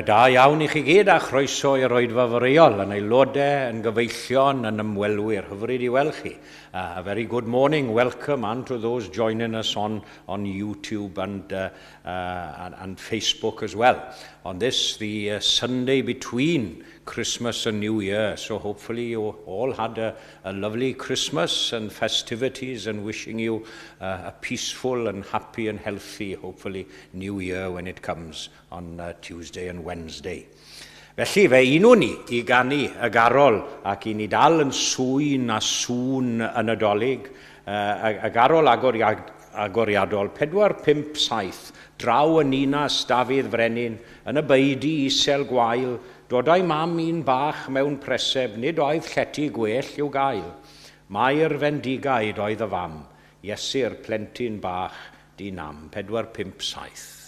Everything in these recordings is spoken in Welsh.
Bore da iawn I chi gyd a chroeso i'r oedfa fyreuol yn aelodau, yn gyfeillion, yn ymwelwyr. Hyfryd I weld chi. A very good morning, welcome, and to those joining us on YouTube and Facebook as well. On this, the Sunday between Christmas and New Year. So hopefully you all had a lovely Christmas and festivities, and wishing you a peaceful and happy and healthy, hopefully, New Year when it comes on Tuesday and Wednesday. Felly, fe unw ni I ganu y garol ac I ni dal yn swyn a sŵn yn Addoliad, y garol agoriadol 4-5-7, draw y ninas Dafydd Frenin, yn y beidi isel gwael, dodai mam un bach mewn preseb, nid oedd llety gwell i'w gael. Mae'r fendigaid oedd y fam, Iesu'r plentyn bach di nam, 4-5-7.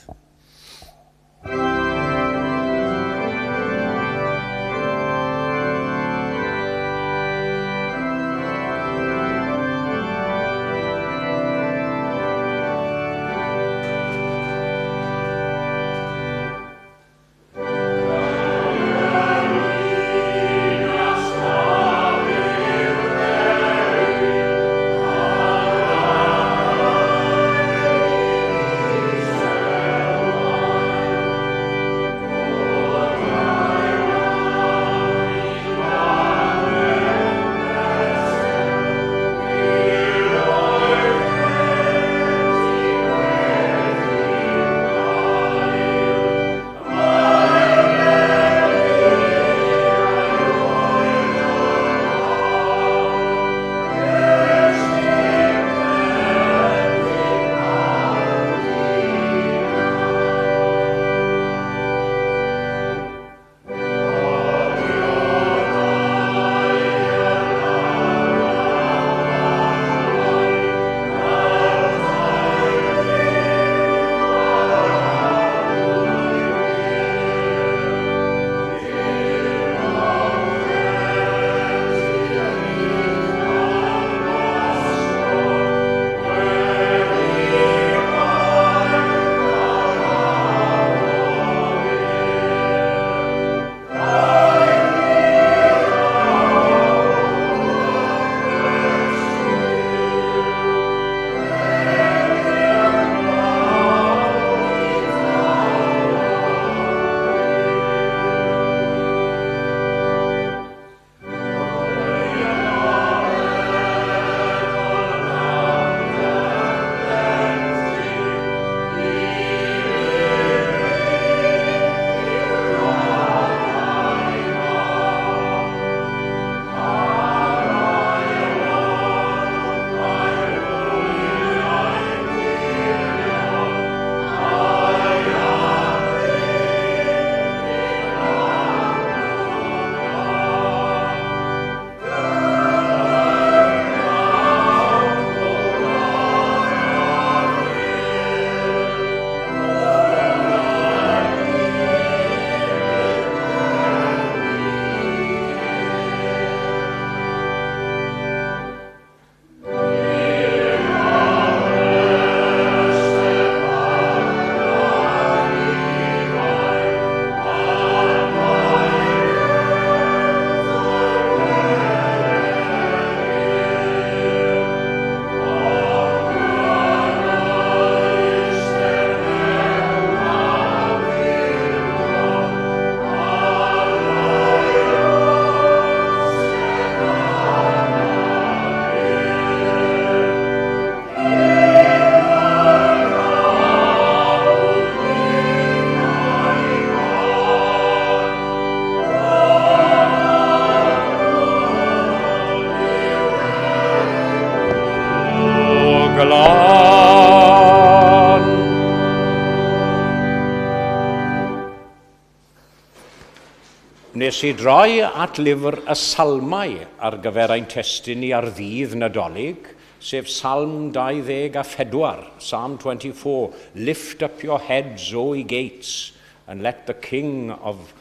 Nes I droi at lyfr y salmau ar gyfer ein testyn ni ar ddydd Nadolig, sef Psalm 24, Psalm 24, Lift up your heads, O ye gates, and let the King of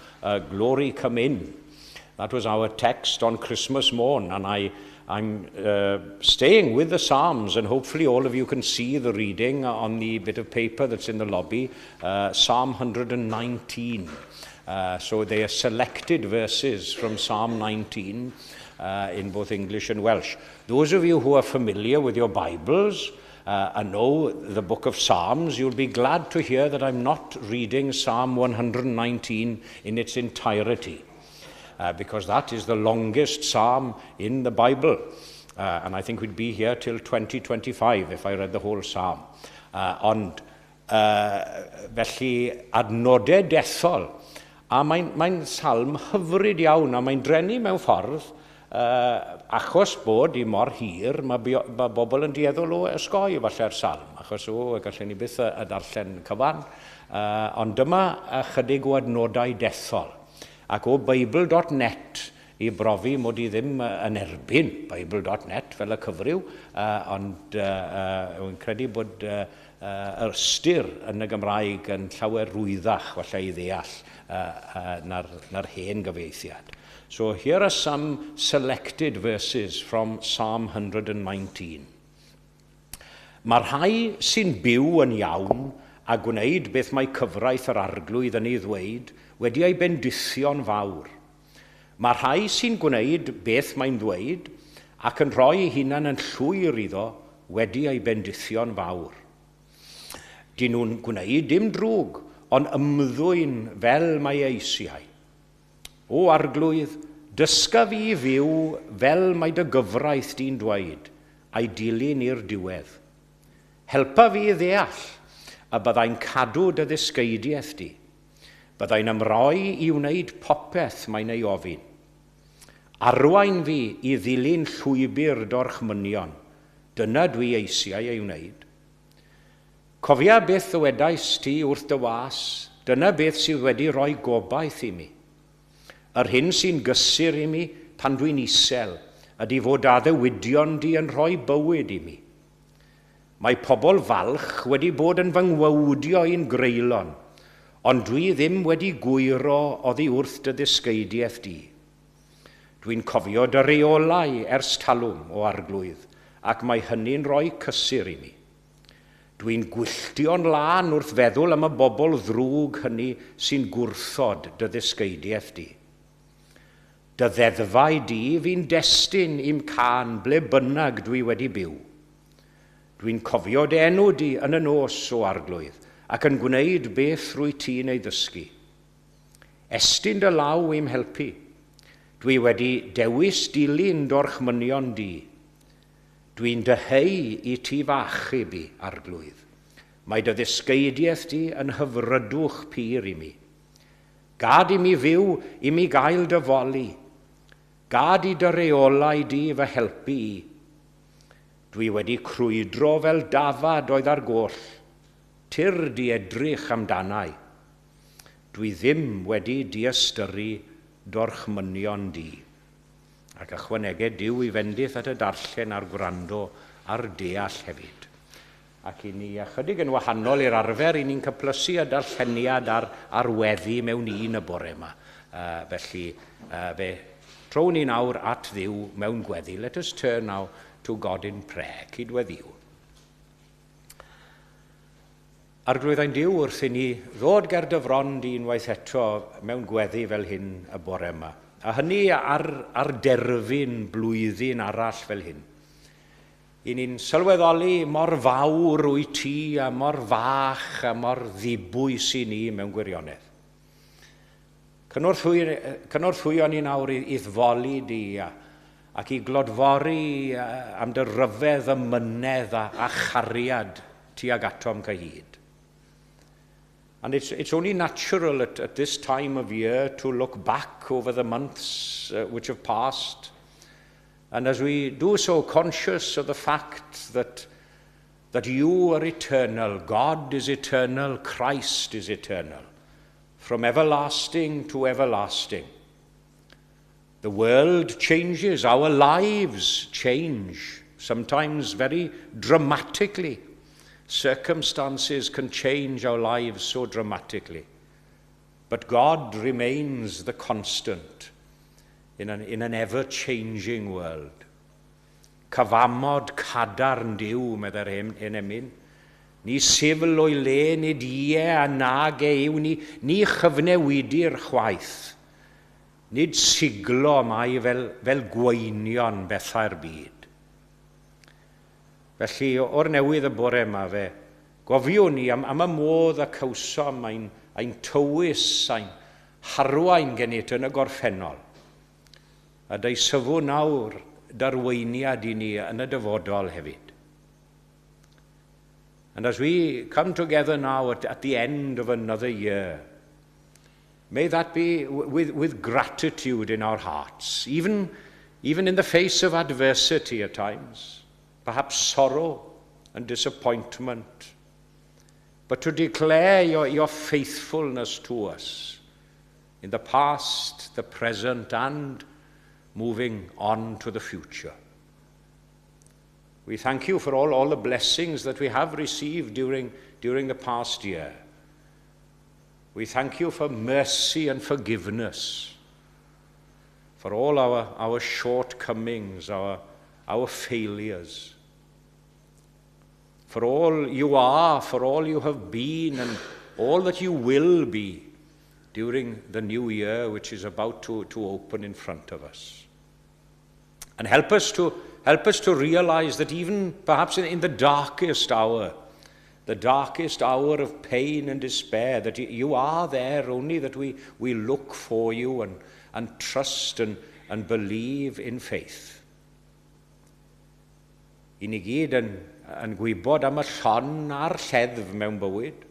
glory come in. That was our text on Christmas morn, and I'm staying with the Psalms, and hopefully all of you can see the reading on the bit of paper that's in the lobby, Psalm 119. So they are selected verses from Psalm 19 in both English and Welsh. Those of you who are familiar with your Bibles and know the book of Psalms, you'll be glad to hear that I'm not reading Psalm 119 in its entirety, because that is the longest psalm in the Bible. And I think we'd be here till 2025 if I read the whole psalm. Ond felly adnodau dethol. A mae'n salm hyfryd iawn, a mae'n drenu mewn ffordd, achos bod i mor hir, mae bobl yn dieddol o ysgoi falle'r salm, achos gallen ni byth y darllen cyfan. Ond dyma chydig o adnodau dethol. Ac o Bible.net i brofi mod i ddim yn erbyn Bible.net fel y cyfryw, ond wy'n credu bod yr ystyr yn y Gymraeg yn llawer rwyddach falle i ddeall na'r hen gyfeithiad. So here are some selected verses from Psalm 119. Mae'r rhai sy'n byw yn iawn a gwneud beth mae cyfraith yr arglwydd yn ei ddweud wedi ei bendithio'n fawr. Mae'r rhai sy'n gwneud beth mae'n ddweud ac yn rhoi ei hunan yn llwyr iddo wedi ei bendithio'n fawr. Dyn nhw'n gwneud dim drwg, ond ymddwyn fel mae eisiau. O arglwydd, dysga fi i fyw fel mae dy gyfraith di'n dweud, a'i dilyn i'r diwedd. Helpa fi i ddeall, a byddai'n cadw dy ddysgeidiaeth di. Byddai'n ymroi i wneud popeth mae'n ei ofyn. Arwain fi i ddilyn llwybr dorchmynion, dyna dwi eisiau ei wneud. Cofia beth ddywedais ti wrth dy was, dyna beth sydd wedi rhoi gobaith i mi. Yr hyn sy'n gysur i mi pan dwi'n isel, ydy fod addewidion di yn rhoi bywyd i mi. Mae pobl falch wedi bod yn fy ngwawdio i'n greulon, ond dwi ddim wedi gwyro oddi wrth dy ddysgeidiaeth di. Dwi'n cofio dy reolau ers talwm o arglwydd, ac mae hynny'n rhoi cysur i mi. Dwi'n gwylltio'n lan wrth feddwl am y bobl ddrwg hynny sy'n gwrthod dy ddysgeidiaeth di. Dy ddeddfau di fi'n destun i'm can ble bynnag dwi wedi byw. Dwi'n cofio dy enw di yn y nos o arglwydd, ac yn gwneud beth rwy ti'n ei ddysgu. Estyn dy law i'm helpu. Dwi wedi dewis dilyn dorchmynion di. Dwi'n dyheu i ti fachub i arglwydd. Mae dy ddysgeidiaeth di yn hyfrydwch pur i mi. Gad i mi fyw i mi gael dy foli. Gad i dy reolau di fy helpu i. Dwi wedi crwydro fel dafad oedd ar goll. Tyr di edrych amdanau. Dwi ddim wedi diastyru dorchmynion di. Ac ychwanegau Duw i fendith at y darllen a'r gwrando a'r deall hefyd. Ac i ni ychydig yn wahanol i'r arfer, i ni'n cyplysu y darlleniad ar weddi mewn un y bore yma. Felly, trown ni nawr at Dduw mewn gweddi. Let us turn now to God in prayer. Cydweddiw. Arglwyddau'n Duw wrth i ni ddod ger dyfron di unwaith eto mewn gweddi fel hyn y bore yma. A hynny ar derfyn blwyddyn arall fel hyn. I ni'n sylweddoli mor fawr wyt ti a mor fach a mor ddibwys i ni mewn gwirionedd. Cynorthwyo ni nawr i ddfoli di ac i glodfori am dy ryfedd ymynedd a chariad tuag atom cyhyd. And it's only natural at this time of year to look back over the months which have passed. And as we do so, conscious of the fact that you are eternal, God is eternal, Christ is eternal, from everlasting to everlasting. The world changes, our lives change, sometimes very dramatically. Circumstances can change our lives so dramatically. But God remains the constant in an ever-changing world. Cyfamod cadarn Duw, medda'r hyn emyn, Ni sifl o'i le, nid ie a nag e yw, ni chyfnewidir chwaith. Nid siglo mai fel gweinion bethau'r byd. Felly, o'r newydd y bore yma fe, gofiwn ni am y modd y cawsom ein tywys, ein harwain gennyt yn y gorffennol. A dau syfw nawr darweiniad i ni yn y dyfodol hefyd. And as we come together now at the end of another year, may that be with gratitude in our hearts, even in the face of adversity at times, perhaps sorrow and disappointment, but to declare your faithfulness to us in the past, the present, and moving on to the future. We thank you for all the blessings that we have received during the past year. We thank you for mercy and forgiveness, for all our shortcomings, our failures, for all you are, for all you have been, and all that you will be during the new year which is about to open in front of us. And help us to realize that even perhaps in the darkest hour of pain and despair, that you are there, only that we look for you and trust and believe in faith. I ni gyd yn gwybod am y llon a'r lleddf mewn bywyd,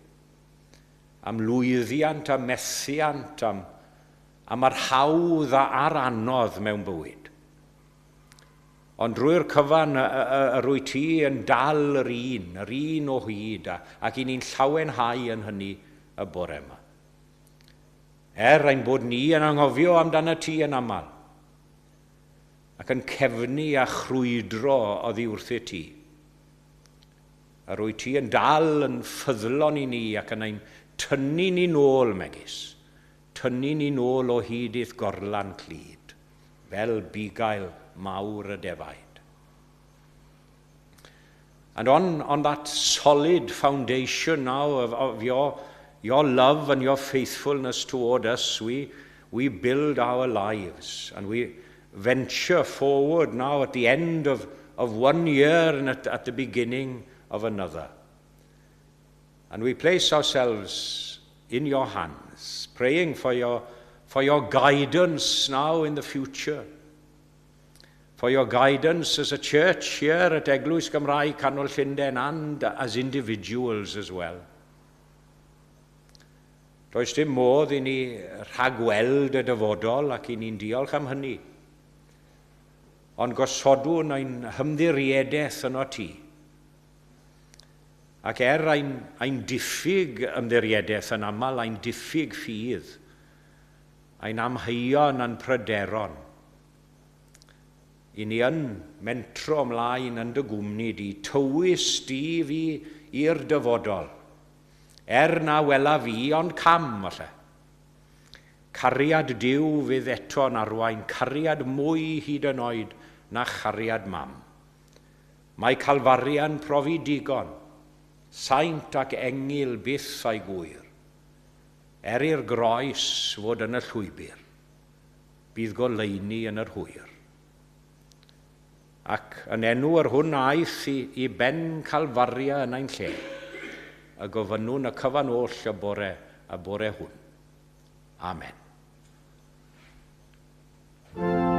am lwyddiant a methiant, am yr hawdd a'r anodd mewn bywyd. Ond drwy'r cyfan yr wyt ti yn dal yr un o hyd, ac i ni'n llawenhau yn hynny y bore yma. Ein bod ni yn anghofio amdano ti yn aml, ac yn cefnu a chrwydro oddi wrth i ti. Yr wyt ti yn dal yn ffyddlon i ni ac yn ein tynnu ni nôl megis, tynnu ni nôl o hyd i'th gorlan clud, fel bugail mawr y defaid. And on that solid foundation now of your love and your faithfulness toward us, we build our lives, and we venture forward now at the end of 1 year and at the beginning of another. And we place ourselves in your hands, praying for your guidance now in the future, for your guidance as a church here at Eglwys Gymraeg, Canol, Llundain, and as individuals as well. Does dim modd i ni rhagweld y dyfodol ac i ni'n diolch am hynny. Ond gosodwn ein hymddiriedeth yno ti. Ac ein diffyg ymddiriedeth yn aml, ein diffyg ffydd, ein amheuon a'n pryderon, i ni yn mentro ymlaen yn dy gwmni di, tywys di fi i'r dyfodol, na wela fi ond cam falle. Cariad Duw fydd eto'n arwain, cariad mwy hyd yn oed na chariad mam. Mae Calfaria'n profi digon, saint ac engil byth a'i gwyr. I'r groes fod yn y llwybr, bydd goleuni yn yr hwyr. Ac yn enw yr hwn aeth i ben Calfaria yn ein lle, a gofynnwn y cyfan oll y bore hwn. Amen. Yeah.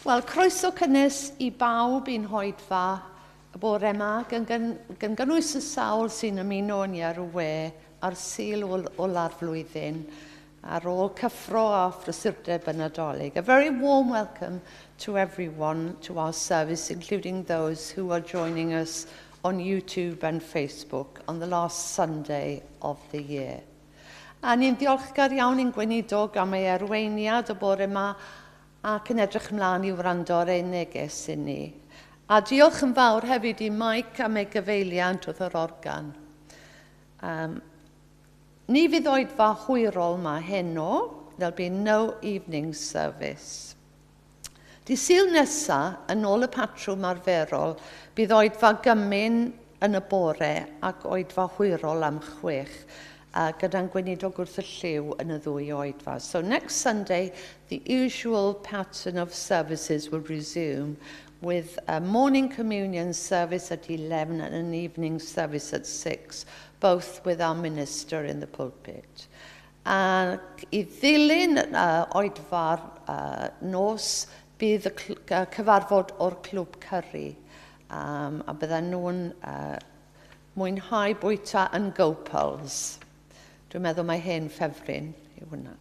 Wel, croeso cynnes I bawb i'n hoedfa y bore yma, gan gynnwys y sawl sy'n ymuno ni ar y we ar sil ola'r flwyddyn, ar ôl cyffro a phrysurdeb yn Addoliad. A very warm welcome to everyone to our service, including those who are joining us on YouTube and Facebook on the last Sunday of the year. A ni'n ddiolchgar iawn i'n gweinidog am ei arweiniad y bore yma ac yn edrych ymlaen I wrando ar ei neges I ni. A diolch yn fawr hefyd I Mike am ei gyfeiliant wrth yr organ. Ni fydd oedfa hwyrol yma heno. There'll be no evening service. Di Sul nesa, yn ôl y patrwm arferol, bydd oedfa gymyn yn y bore ac oedfa hwyrol am 6. Gyda'n gweinidog wrth y lliw yn y ddwy oedfa. So next Sunday, the usual pattern of services will resume with a morning communion service at 11 and an evening service at 6, both with our minister in the pulpit. I ddilyn oedfa'r nos, bydd y cyfarfod o'r clwb Cyrru, a bydden nhw'n mwynhau bwyta yn GoPuls. Dwi'n meddwl mae hen ffefryn I hwnna.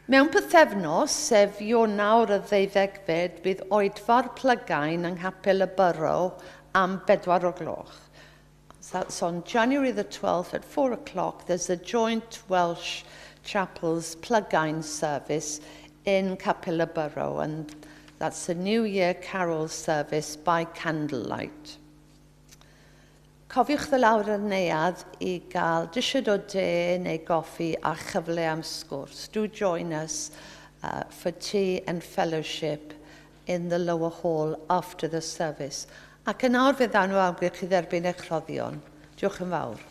Mewn pythefnos, sef Ionawr y 12fed, bydd oedfa'r plygain yng Nghapel y Borough am 4 o'r gloch. That's on January the 12th at 4 o'clock. There's a joint Welsh Chapel's plygain service in Capel y Borough, and that's a New Year Carol service by candlelight. Cofiwch lawr yr neuadd I gael disiod o de neu goffi a chyfle am sgwrs. Do join us for tea and fellowship in the lower hall after the service. Ac yn awr fydd anw awgrych I dderbyn eich rhoddion. Diolch yn fawr.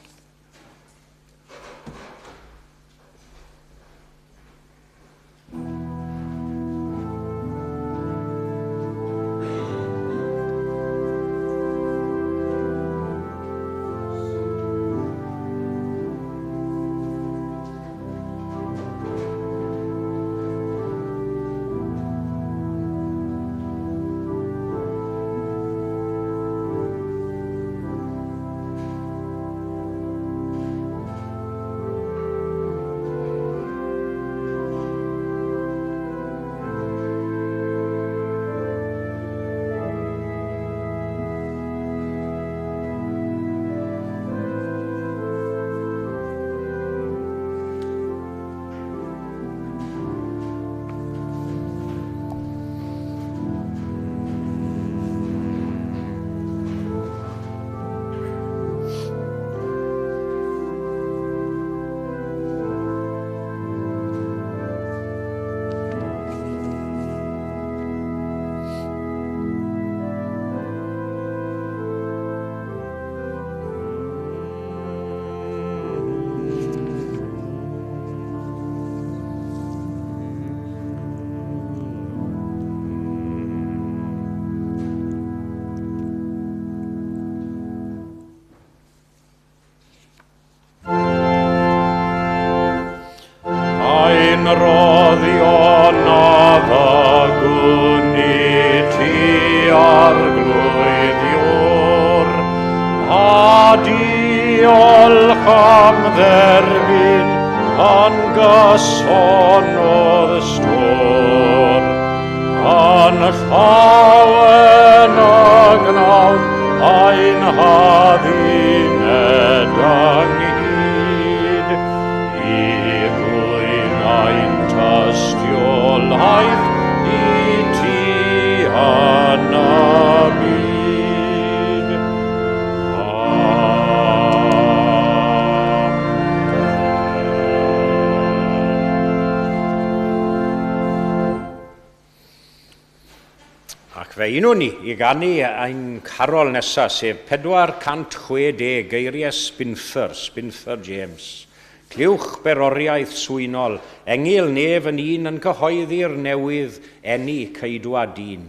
Unwn ni I gannu ein carol nesaf, sef 460 geiriau Spinfer James. Clywch beroriaeth swynol, engil nef yn un yn cyhoeddi'r newydd enni ceidwa dyn.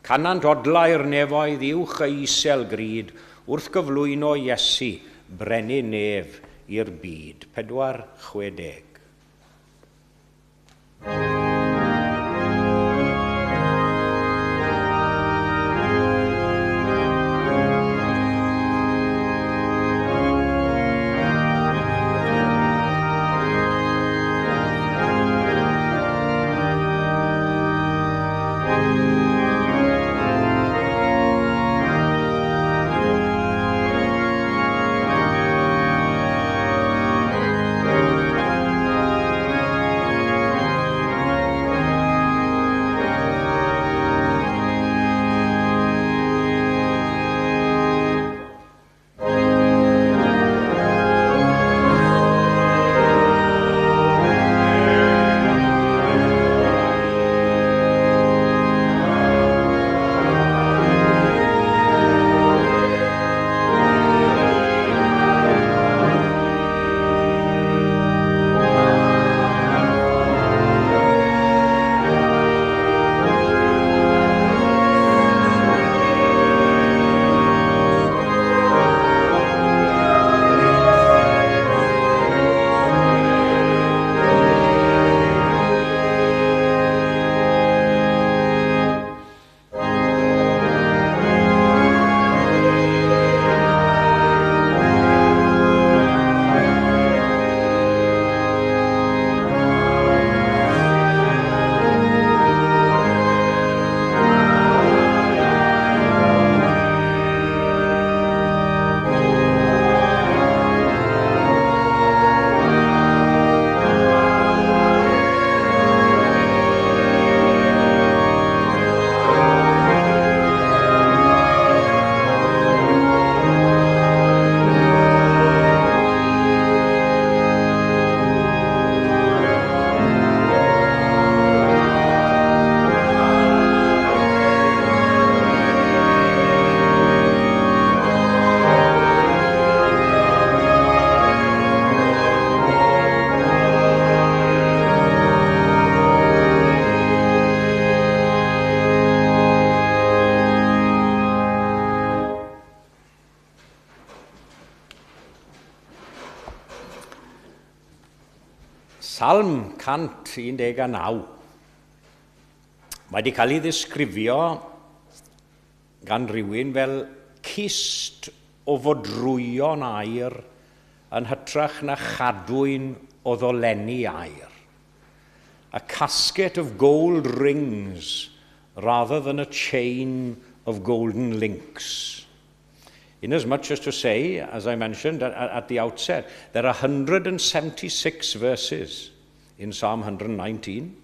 Canant odlau'r nefoedd uwch a isel gryd, wrth gyflwyno Iesu, brenin nef i'r byd. 460. Psalm 119. Mae wedi cael ei ddisgrifio gan rywun fel cist o fodrwyon air yn hytrach na chadwyn o ddolenni air. A casket of gold rings rather than a chain of golden links. Inasmuch as to say, as I mentioned at the outset, there are 176 verses in Psalm 119,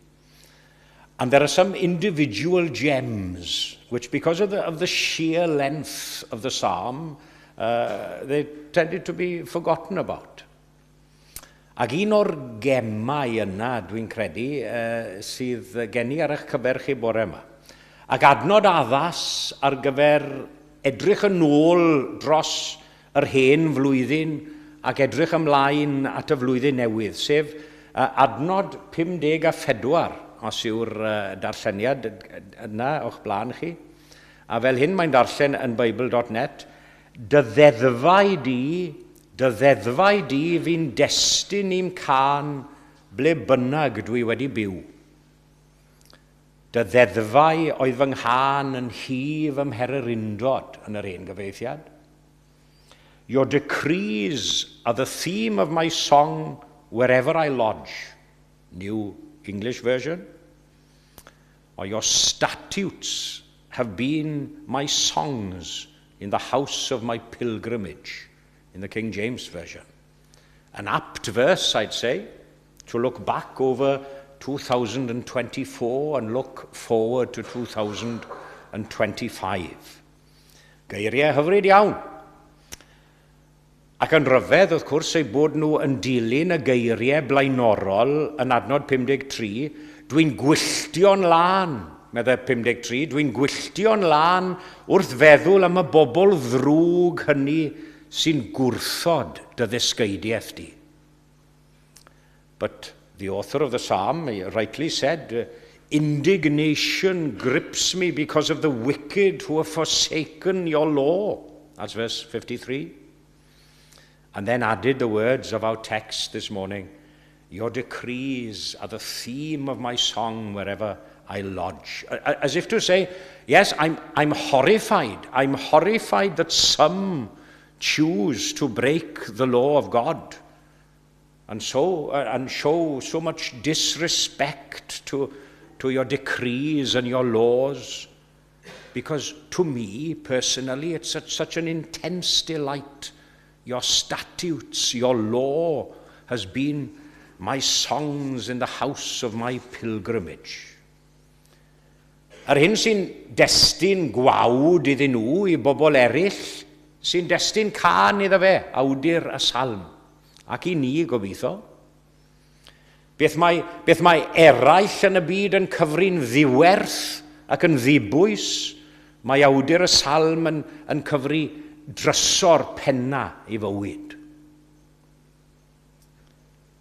and there are some individual gems, which because of the sheer length of the psalm, they tended to be forgotten about. Ac un o'r gemau yna, dwi'n credu, sydd gen i ar eich cyfer chi bore yma. Ac adnod addas ar gyfer edrych yn ôl dros yr hen flwyddyn ac edrych ymlaen at y flwyddyn newydd, sef adnod 54, os yw'r darlleniad yna o'ch blaen chi. A fel hyn mae'n darllen yn Bible.net, dy ddeddfau di fi'n destun i'n can ble bynnag dwi wedi byw. Dy ddeddfau oedd fy nghan yn hif ymher yr undod yn yr hen gyfeithiad. Your decrees are the theme of my song wherever I lodge. New English version. Or your statutes have been my songs in the house of my pilgrimage. In the King James Version. An apt verse, I'd say, to look back over 2024 and look forward to 2025. Geiriau hyfryd iawn. Ac yn ryfedd, wrth gwrs, ei bod nhw yn dilyn y geiriau blaenorol yn adnod 53, dwi'n gwylltio'n lan, meddwl 53, dwi'n gwylltio'n lan wrth feddwl am y bobl ddrwg hynny sy'n gwrthod dy ddysgeidiaeth di. But the author of the psalm rightly said, indignation grips me because of the wicked who have forsaken your law. That's verse 53. And then added the words of our text this morning, your decrees are the theme of my song wherever I lodge. As if to say, yes, I'm horrified. I'm horrified that some choose to break the law of God and show so much disrespect to your decrees and your laws, because to me personally it's such an intense delight. Your statutes, your law has been my songs in the house of my pilgrimage. Yr hyn sy'n destun gwawd iddyn nhw i bobl eraill, sy'n destun can iddo fe, awdur y salm, ac i ni gobeithio. Beth mae eraill yn y byd yn cyfri'n ddiwerth ac yn ddibwys, mae awdur y salm yn cyfri drysor penna i fywyd.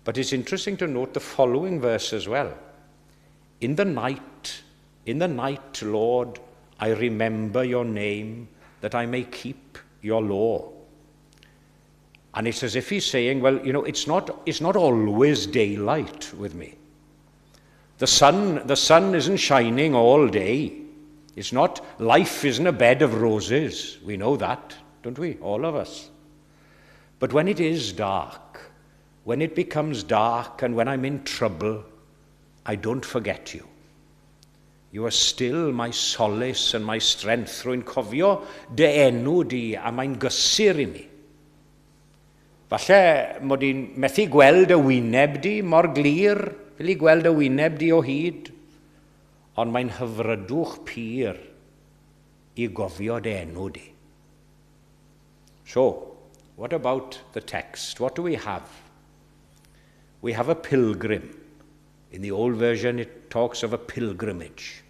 But it's interesting to note the following verse as well. In the night, Lord, I remember your name, that I may keep your law. And it's as if he's saying, well, you know, it's not always daylight with me. The sun isn't shining all day. It's not, life isn't a bed of roses. We know that, don't we? All of us. But when it is dark, when it becomes dark and when I'm in trouble, I don't forget you. You are still my solace and my strength. Rwy'n cofio dy enw di a mae'n gysur I mi. Falle mod i'n methu gweld y wyneb di mor glir, fel I gweld y wyneb di o hyd, ond mae'n hyfrydwch pur I gofio dy enw di. So, what about the text? What do we have? We have a pilgrim. In the old version, it talks of a pilgrimage.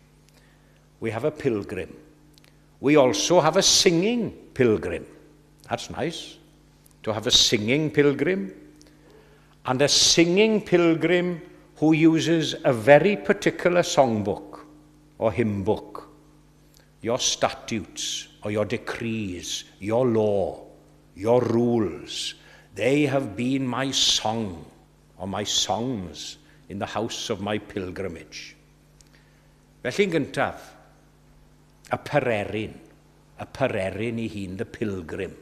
We have a pilgrim. We also have a singing pilgrim. That's nice, to have a singing pilgrim. And a singing pilgrim who uses a very particular songbook or hymn book. Your statutes or your decrees, your law, your rules, they have been my song or my songs in the house of my pilgrimage. Felly'n gyntaf, y pererin I hun, the pilgrim.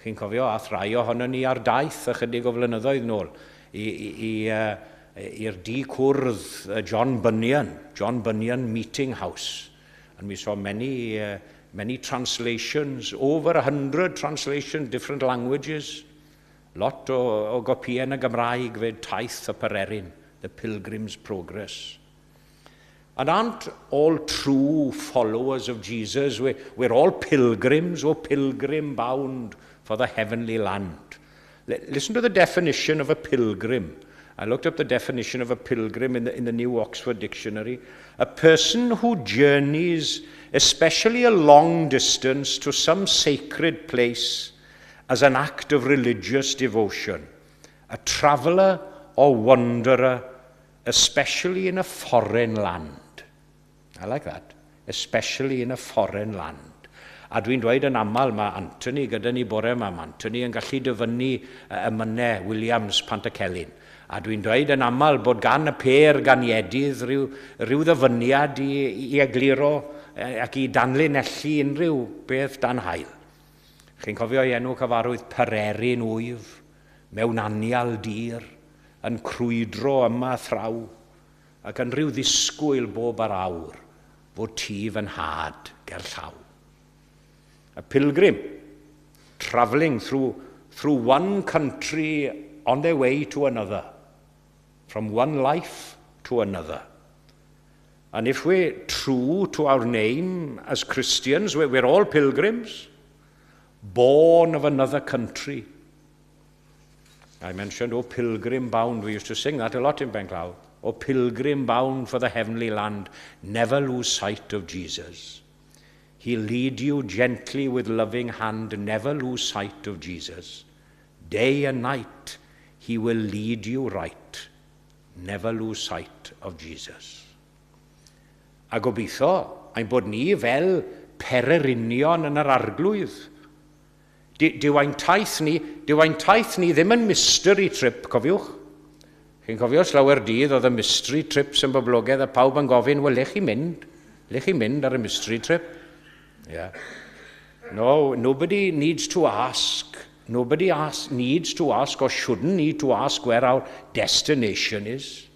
Chi'n cofio, a thrai ohono ni ar daith ychydig o flynyddoedd nôl i'r di cwrdd John Bunyan Meeting House. And we saw many translations, over 100 translations, different languages. Lot o gopïau yn y Gymraeg fyd taith y pererin, the Pilgrim's Progress. And aren't all true followers of Jesus, we're all pilgrims, or pilgrim bound for the heavenly land. Listen to the definition of a pilgrim. I looked up the definition of a pilgrim in the New Oxford Dictionary. A person who journeys, especially a long distance, to some sacred place as an act of religious devotion. A traveller or wanderer, especially in a foreign land. I like that. Especially in a foreign land. A dwi'n dweud yn aml, mae Anthony gyda ni bore yma, mae Anthony yn gallu dyfynnu y mynau Williams Pantacelyn. A dwi'n dweud yn aml bod gan y pêr ganiedydd rhyw ddyfyniad i egluro ac i danlinellu unrhyw beth dan hael. Chi'n cofio enw cyfarwydd Pererin Wyf, mewn anial dir, yn crwydro yma thraw, ac yn rhyw ddisgwyl bob ar awr, fod tîf yn had ger llaw. A pilgrim, travelling through one country on their way to another, from one life to another. And if we're true to our name as Christians, we're all pilgrims, born of another country. I mentioned, oh, pilgrim bound. We used to sing that a lot in Benclaw. Oh, pilgrim bound for the heavenly land, never lose sight of Jesus. He'll lead you gently with loving hand, never lose sight of Jesus. Day and night, he will lead you right, never lose sight of Jesus. A gobeithio, ein bod ni fel pererinion yn yr arglwydd. Dyw ein taith ni ddim yn mystery trip, cofiwch. Chi'n cofio slawer dydd oedd y mystery trips yn boblogaidd a pawb yn gofyn, wel, le chi mynd ar y mystery trip? Yeah. No, nobody needs to ask. Nobody needs to ask or shouldn't need to ask where our destination is.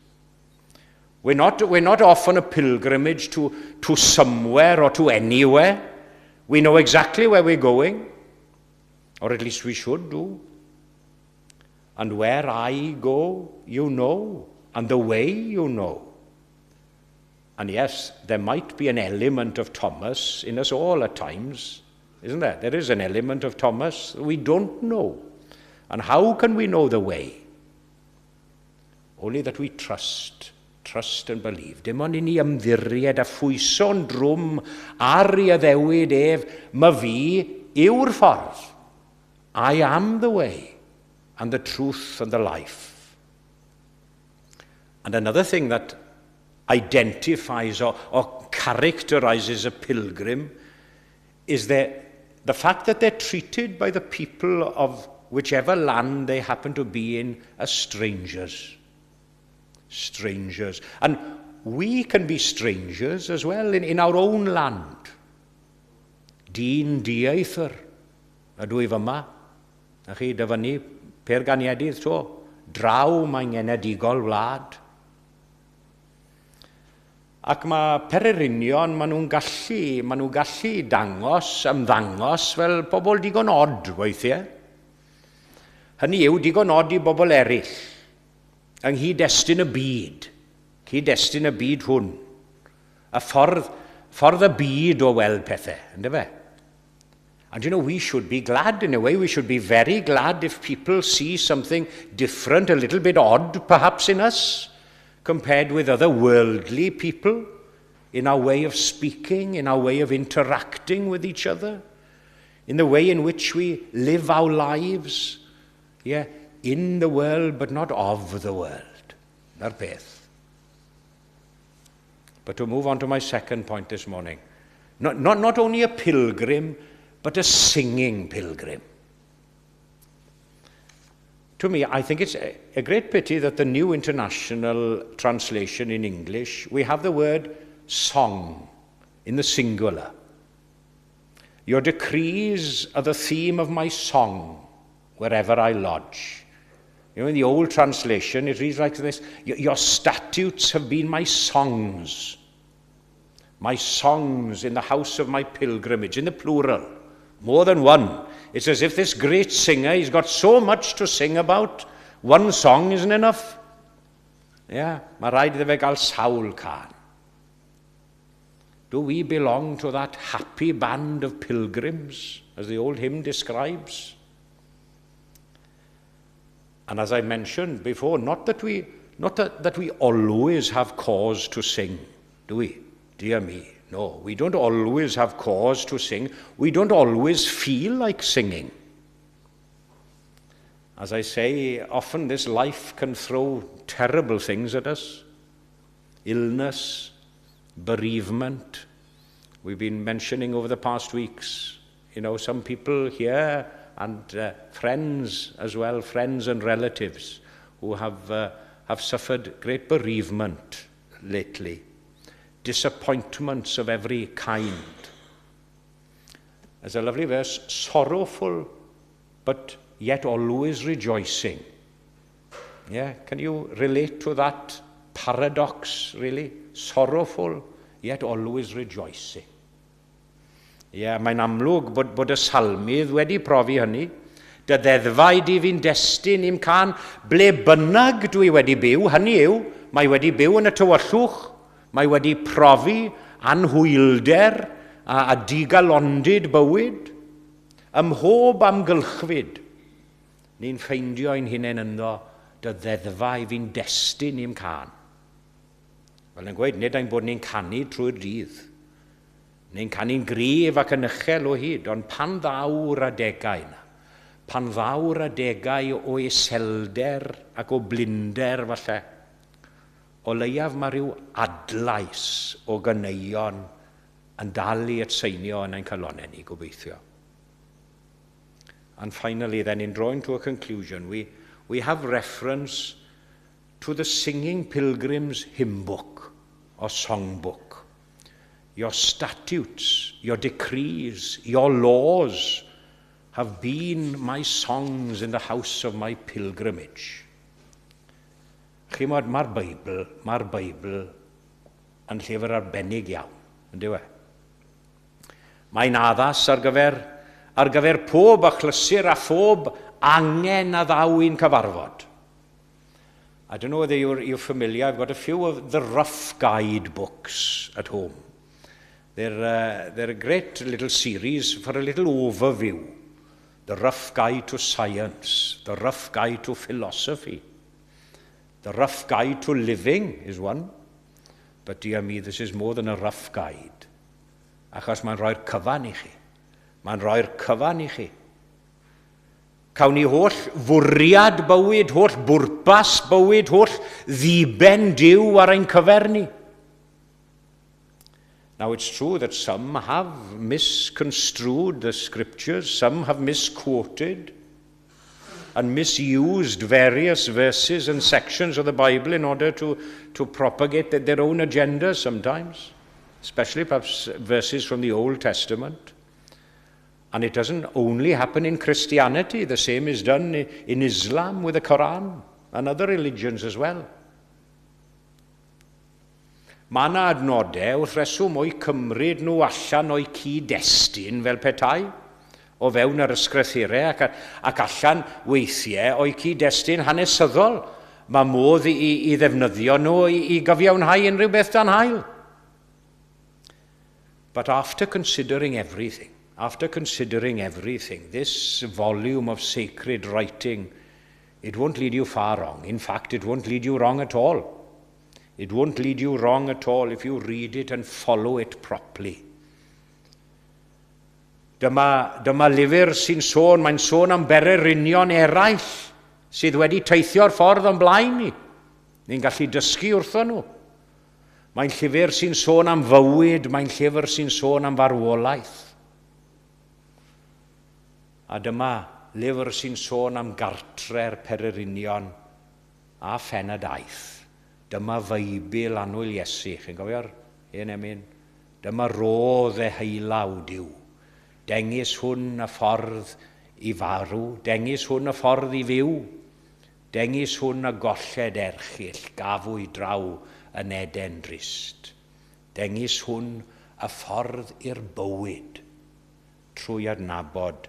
We're not off on a pilgrimage to somewhere or to anywhere. We know exactly where we're going, or at least we should do. And where I go, you know, and the way you know. And yes, there might be an element of Thomas in us all at times, isn't there? There is an element of Thomas we don't know. And how can we know the way? Only that we trust and believe. Dim ond I ni ymddiried a phwyso'n drwm ar I addewid ef, ma fi yw'r ffordd. I am the way and the truth and the life. And another thing that identifies or characterizes a pilgrim is the fact that they're treated by the people of whichever land they happen to be in as strangers. Strangers. And we can be strangers as well in our own land. Dyn dieithr, ydw I fyma. A chi dyfynnu perganiadydd to. Draw mae'n genedigol wlad. Ac mae pererinion, maen nhw'n gallu ymddangos fel pobl digon od weithiau. Hynny yw digon od I bobl eraill, yng nghyd-destun y byd, cyd-destun y byd hwn. A ffordd y byd o weld pethau, ynddo fe? And you know, we should be glad in a way. We should be very glad if people see something different, a little bit odd perhaps in us, compared with other worldly people, in our way of speaking, in our way of interacting with each other, in the way in which we live our lives, yeah, in the world but not of the world. Na'r peth. But to move on to my second point this morning, not only a pilgrim, but a singing pilgrim. to me, I think it's a great pity that the New International Translation in English, we have the word song in the singular. Your decrees are the theme of my song wherever I lodge. You know, in the old translation, it reads like this: your statutes have been my songs in the house of my pilgrimage, in the plural, more than one. It's as if this great singer, he's got so much to sing about, one song isn't enough. Yeah, mae rhaid iddo fe gael sawl can. Do we belong to that happy band of pilgrims, as the old hymn describes? And as I mentioned before, not that we always have cause to sing, do we? Dear me, no, we don't always have cause to sing. We don't always feel like singing. As I say, often this life can throw terrible things at us. Illness, bereavement. We've been mentioning over the past weeks, you know, some people here and friends as well, friends and relatives who have suffered great bereavement lately. Disappointments of every kind. There's a lovely verse, sorrowful but yet always rejoicing. Yeah, can you relate to that paradox, really? Sorrowful yet always rejoicing. Yeah, mae'n amlwg bod y salmydd wedi profi hynny. Dy ddeddfa i fi'n destun i'm can, ble bynnag dwi wedi byw, hynny yw, mae wedi byw yn y tywyllwch, mae wedi profi anhwylder a digalondid bywyd. Ym mhob amgylchfyd, ni'n ffeindio ein hunain ynddo, dy ddeddfa i fi'n destun i'm can. Wel, yn gweud, nid ein bod ni'n canu trwy'r dydd. Ni'n canu'n grif ac yn uchel o hyd, ond pan ddawr adegau yna, pan ddawr adegau o iselder ac o blinder falle, o leiaf mae rhyw adlais o ganeuon yn dal i atseinio yn ein calonau ni, gobeithio. And finally, then, in drawing to a conclusion, we have reference to the Singing Pilgrims hymn book or songbook. Your statutes, your decrees, your laws have been my songs in the house of my pilgrimage. Chimod, mae'r Beibl yn llyfr arbennig iawn, yn dyw e? Mae'n addas ar gyfer pob achlysur a phob angen a ddaw'n cyfarfod. I don't know whether you're familiar, I've got a few of the rough guide books at home. They're a great little series for a little overview. The Rough Guide to Science, the Rough Guide to Philosophy, the Rough Guide to Living is one. But dear me, this is more than a rough guide. Achos mae'n rhoi'r cyfan i chi. Mae'n rhoi'r cyfan i chi. Cawn ni holl fwriad bywyd, holl bwrpas bywyd, holl ddiben Duw ar ein cyfer ni. Now, it's true that some have misconstrued the scriptures, some have misquoted and misused various verses and sections of the Bible in order to propagate their own agenda sometimes, especially perhaps verses from the Old Testament. And it doesn't only happen in Christianity, the same is done in Islam with the Quran and other religions as well. Mae yna adnodau wrth reswm o'i cymryd nhw allan o'i cyd-destun fel petai, o fewn yr ysgrythurau ac allan weithiau o'i cyd-destun hanesyddol. Mae modd i ddefnyddio nhw i gyfiawnhau unrhyw beth dan hael. But after considering everything, this volume of sacred writing, it won't lead you far wrong. In fact, it won't lead you wrong at all. It won't lead you wrong at all if you read it and follow it properly. Dyma lyfr sy'n sôn, mae'n sôn am bererinion eraill sydd wedi teithio'r ffordd o'n blaen ni. Ni'n gallu dysgu wrthon nhw. Mae'n llyfr sy'n sôn am fywyd, mae'n llyfr sy'n sôn am farwolaeth. A dyma lyfr sy'n sôn am gartre'r Pererinion a phenadaeth. Dyma Feibl annwyl Iesu. Chi'n gofio'r un emyn? Dyma rodd e heilawd yw. Dengis hwn y ffordd i farw, dengis hwn y ffordd i fyw, dengis hwn y golled erchyll, gafwy draw yn Eden drist. Dengis hwn y ffordd i'r bywyd, trwy adnabod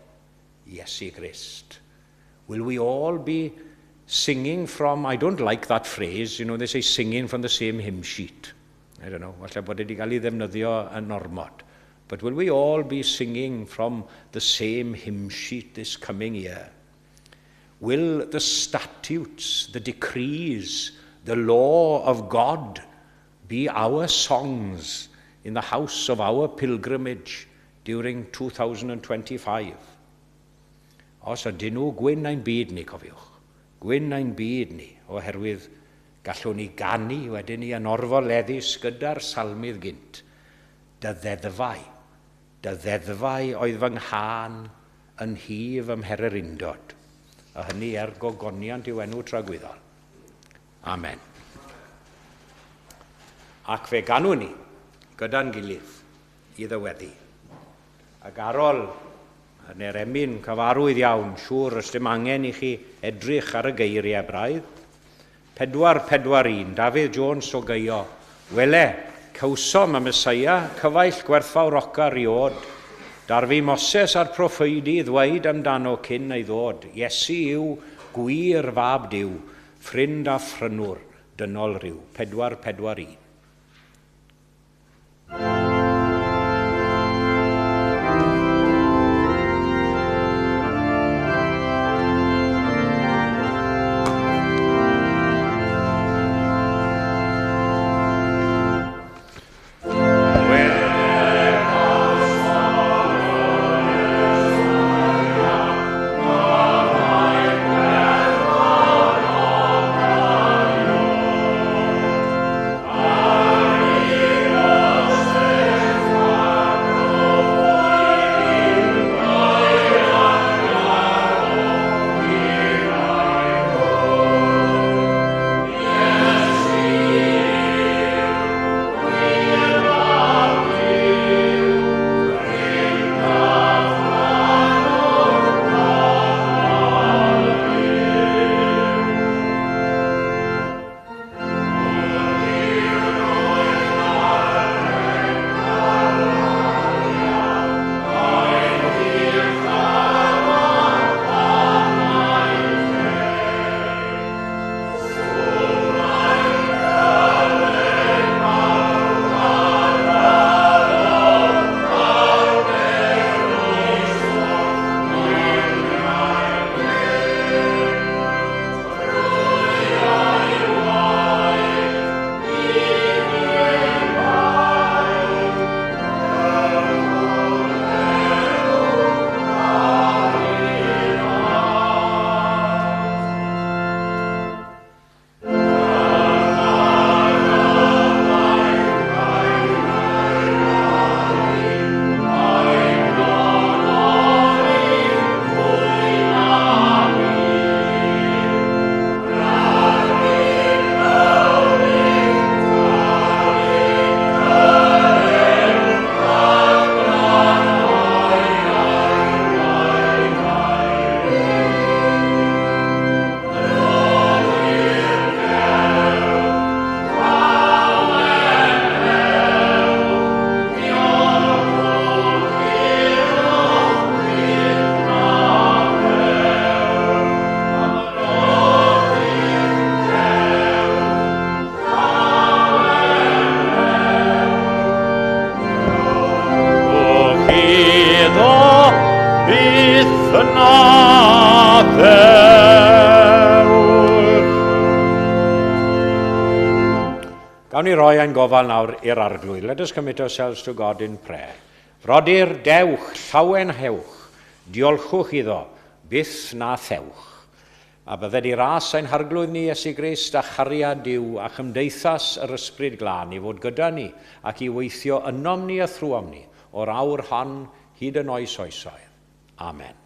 Iesu Grist. Will we all be singing from, I don't like that phrase, they say singing from the same hymn sheet. I don't know, falle bod wedi cael ei ddefnyddio yn ormod. But will we all be singing from the same hymn sheet this coming year? Will the statutes, the decrees, the law of God be our songs in the house of our pilgrimage during 2025? Os ydyn nhw, gwyn na'n byd ni, cofiwch. Gwyn na'n byd ni, oherwydd gallwn ni ganu wedyn ni yn orfoleddus gyda'r salmydd gynt. Dy ddeddfau oedd fy nghân yn hif ym Mhererindod. A hynny gogoniant i'w enw tragwyddol. Amen. Ac fe ganwn ni gyda'n gilydd i ddyweddu. Ac ar ôl yn yr emyn cyfarwydd iawn, siŵr os dim angen i chi edrych ar y geiriau braidd. 4-4-1, Dafydd Jones o Gaio. Wele, cawsom y Mesaia, cyfaill gwerthfawr oca riod. Darfu Moses a'r proffeidi ddweud amdano cyn ei ddod. Iesu yw gwir fab Duw, ffrind a ffrynwr, dynol ryw. 4-4-1. Gawn ni roi ein gofal nawr i'r arglwydd. Let us commit ourselves to God in prayer. Frodyr dewch, llawen hewch, diolchwch iddo, byth na thewch. A bydde di ras ein harglwydd ni Iesu Grist a chariad Duw a chymdeithas yr ysbryd glân i fod gyda ni ac i weithio ynom ni a thrwom ni o'r awr hon hyd yn oes oesoedd. Amen.